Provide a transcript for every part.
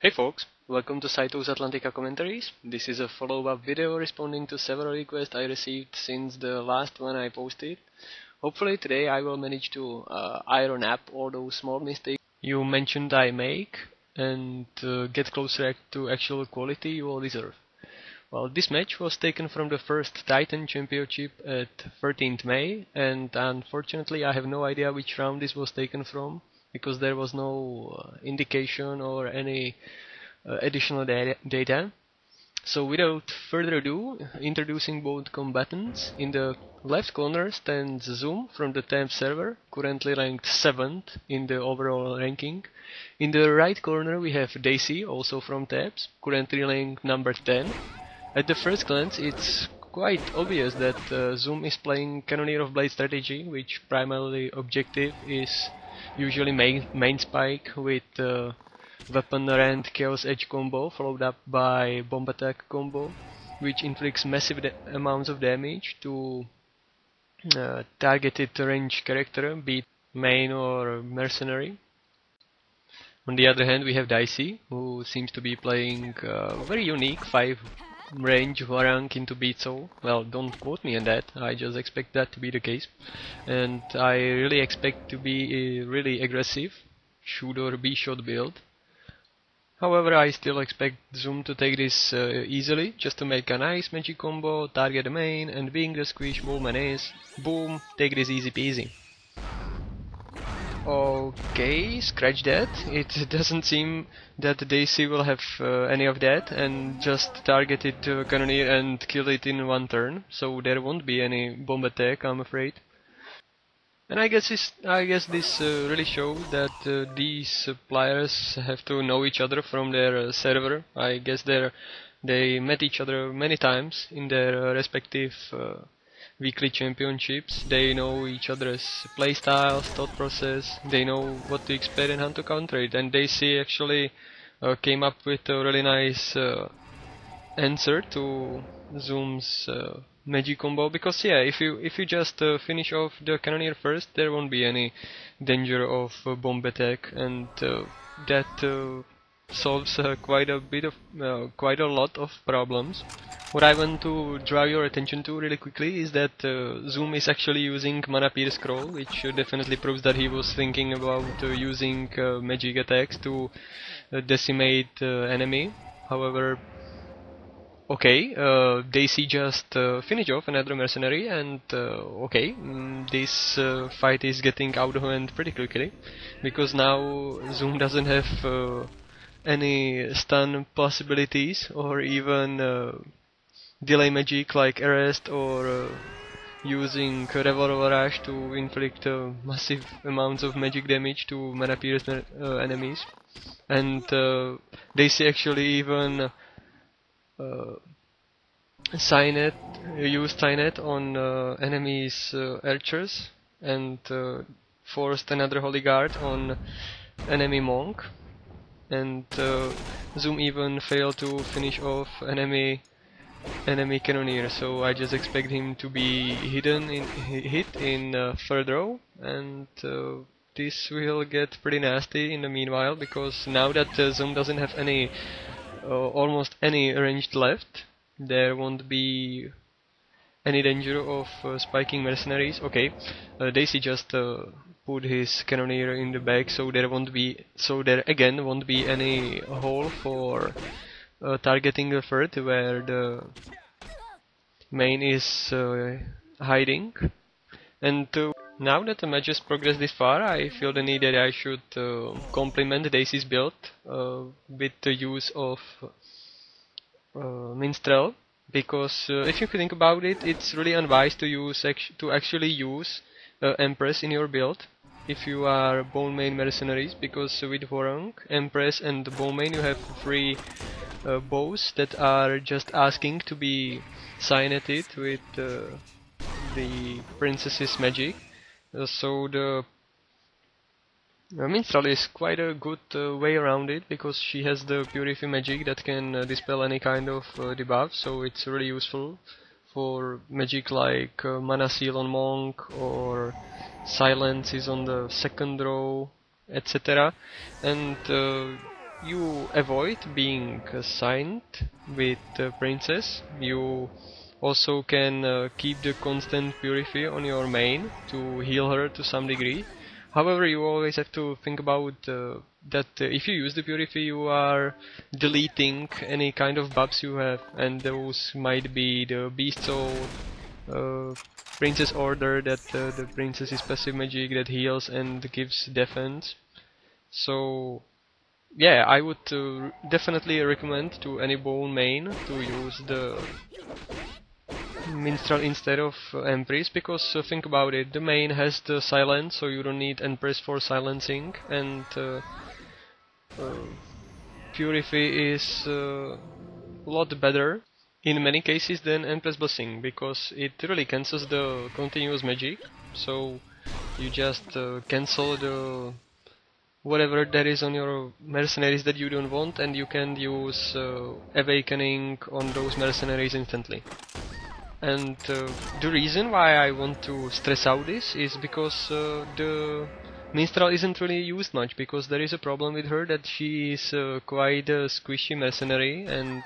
Hey folks, welcome to Saito's Atlantica Commentaries. This is a follow-up video responding to several requests I received since the last one I posted. Hopefully today I will manage to iron up all those small mistakes you mentioned I make and get closer to actual quality you all deserve. Well, this match was taken from the first Titan Championship at 13th May, and unfortunately I have no idea which round this was taken from, because there was no indication or any additional data. So without further ado, introducing both combatants. In the left corner stands Zumm from the temp server, currently ranked 7th in the overall ranking. In the right corner we have Dacey, also from tabs, currently ranked number 10. At the first glance it's quite obvious that Zumm is playing Cannoneer of Blade strategy, which primarily objective is usually main spike with weapon rend chaos edge combo followed up by bomb attack combo, which inflicts massive amounts of damage to targeted range character, be it main or mercenary. On the other hand we have Dacey, who seems to be playing very unique 5 range Warang into Beatso. Well, don't quote me on that, I just expect that to be the case. And I really expect to be a really aggressive shoot or be shot build. However, I still expect Zumm to take this easily, just to make a nice magic combo, target the main, and being the squish BowM is, boom, take this easy peasy. Okay, scratch that. It doesn't seem that Dacey will have any of that and just target it to cannoneer and kill it in one turn, so there won't be any bomb attack, I'm afraid. And I guess this really shows that these players have to know each other from their server. I guess they met each other many times in their respective weekly championships. They know each other's playstyles, thought process, they know what to expect and how to counter it, and Dacey actually came up with a really nice answer to Zumm's magic combo, because yeah, if you just finish off the cannoneer first, there won't be any danger of bomb attack, and that solves quite a lot of problems. What I want to draw your attention to really quickly is that Zumm is actually using Mana Pierce Scroll, which definitely proves that he was thinking about using magic attacks to decimate enemy. However, okay, Dacey just finished off another mercenary, and okay, this fight is getting out of hand pretty quickly, because now Zumm doesn't have any stun possibilities or even delay magic like arrest or using revolver rush to inflict massive amounts of magic damage to mana pierced enemies. And Dacey actually even used Signet on enemies' archers and forced another Holy Guard on enemy monk. And Zumm even failed to finish off enemy cannoneer, so I just expect him to be hit in third row, and this will get pretty nasty in the meanwhile, because now that Zumm doesn't have any almost any ranged left, there won't be any danger of spiking mercenaries. Okay, Dacey just put his cannoneer in the back, so there again won't be any hole for targeting the third where the main is hiding. And now that the match has progressed this far, I feel the need that I should complement Dacey's build with the use of Minstrel, because if you think about it, it's really unwise to actually use Empress in your build if you are BowM main mercenaries, because with Warang, Empress and BowM main you have 3 bows that are just asking to be signeted with the princess's magic. So the Minstrel is quite a good way around it, because she has the Purify magic that can dispel any kind of debuff, so it's really useful for magic like Mana Seal on Monk, or Silence is on the second row, etc. And you avoid being assigned with Princess. You also can keep the constant Purify on your main to heal her to some degree. However, you always have to think about that if you use the Purify, you are deleting any kind of buffs you have, and those might be the Beast Soul, uh, Princess Order, that the Princess is passive magic that heals and gives defense. So yeah, I would definitely recommend to any BowM main to use the Minstrel instead of Empress, because think about it, the main has the silence, so you don't need Empress for silencing, and uh, Purify is a lot better in many cases than Empress Blessing, because it really cancels the continuous magic, so you just cancel the whatever there is on your mercenaries that you don't want, and you can use awakening on those mercenaries instantly. And the reason why I want to stress out this is because the Minstrel isn't really used much, because there is a problem with her that she is quite a squishy mercenary, and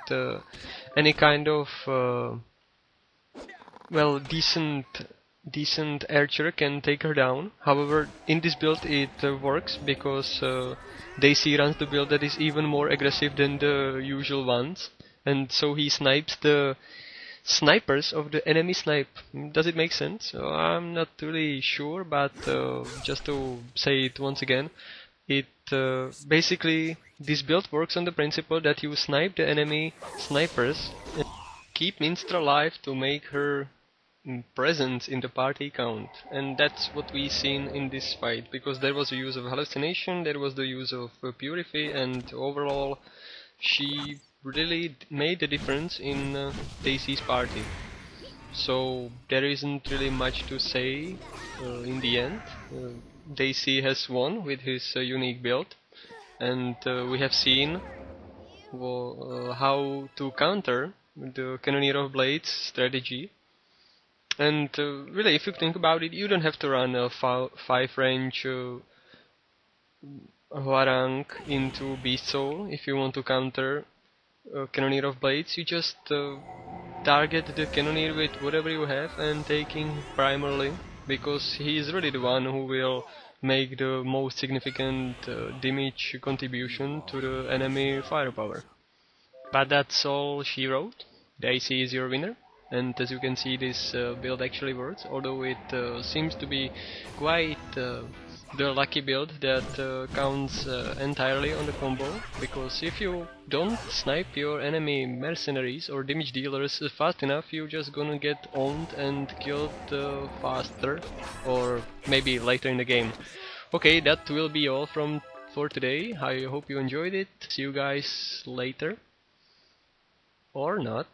any kind of well, decent archer can take her down. However, in this build it works because Dacey runs the build that is even more aggressive than the usual ones, and so he snipes the snipers of the enemy snipe. Does it make sense? I'm not really sure, but just to say it once again, it basically this build works on the principle that you snipe the enemy snipers and keep Minstrel alive to make her presence in the party count, and that's what we seen in this fight, because there was the use of hallucination, there was the use of Purify, and overall she really made the difference in Dacey's party. So there isn't really much to say in the end. Dacey has won with his unique build, and we have seen how to counter the Cannoneer of Blades strategy. And really, if you think about it, you don't have to run a 5 range Huarang into Beast Soul if you want to counter Cannoneer of Blades. You just target the Cannoneer with whatever you have and take him primarily, because he is really the one who will make the most significant damage contribution to the enemy firepower. But that's all she wrote. Dacey is your winner, and as you can see, this build actually works, although it seems to be quite the lucky build that counts entirely on the combo, because if you don't snipe your enemy mercenaries or damage dealers fast enough, you're just gonna get owned and killed faster, or maybe later in the game. Okay, that will be all for today. I hope you enjoyed it. See you guys later. Or not.